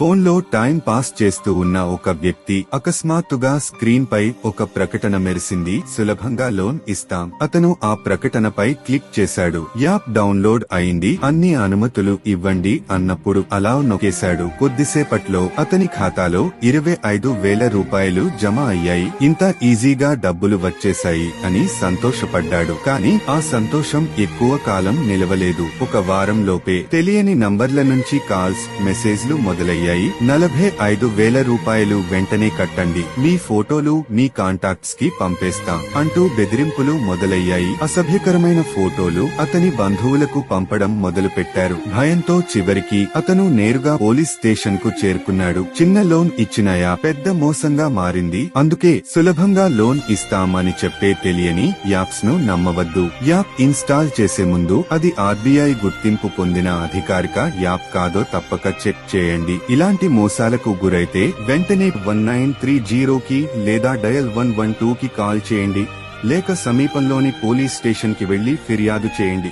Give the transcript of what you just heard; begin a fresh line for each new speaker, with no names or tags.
ఫోన్లో time pass చేస్తూ ఉన్న ఒక వ్యక్తి అకస్మాత్తుగా స్క్రీన్ పై ఒక ప్రకటన మెరిసింది. సులభంగా లోన్ ఇస్తాం. అతను ఆ ప్రకటనపై క్లిక్ చేశాడు. యాప్ డౌన్లోడ్ అయింది. అన్ని అనుమతులు ఇవ్వండి అన్నప్పుడు అలా నొక్కేశాడు. కొద్దిసేపట్లో అతని ఖాతాలో 25,000 రూపాయలు జమ అయ్యాయి. ఇంత ఈజీగా డబ్బులు వచ్చేశాయి అని సంతోషపడ్డాడు. కానీ ఆ సంతోషం ఎక్కువ కాలం నిలవలేదు. ఒక వారం లోపే తెలియని నంబర్ల నుంచి కాల్స్, మెసేజ్లు మొదలయ్యాయి. 45,000 రూపాయలు వెంటనే కట్టండి, మీ ఫోటోలు మీ కాంటాక్ట్స్ కి పంపేస్తాం అంటూ బెదిరింపులు మొదలయ్యాయి. అసభ్యకరమైన ఫోటోలు అతని బంధువులకు పంపడం మొదలుపెట్టారు. భయంతో చివరికి అతను నేరుగా పోలీస్ స్టేషన్ కు చేరుకున్నాడు. చిన్న లోన్ ఇచ్చినాయా పెద్ద మోసంగా మారింది. అందుకే సులభంగా లోన్ ఇస్తామని చెప్పే తెలియని యాప్స్ ను నమ్మవద్దు. యాప్ ఇన్స్టాల్ చేసే ముందు అది ఆర్బీఐ గుర్తింపు పొందిన అధికారిక యాప్ కాదో తప్పక చెక్ చేయండి. ఇలాంటి మోసాలకు గురైతే వెంటనే 1930 కి లేదా డయల్ 112 కి కాల్ చేయండి, లేక సమీపంలోని పోలీస్ స్టేషన్ కి వెళ్లి ఫిర్యాదు చేయండి.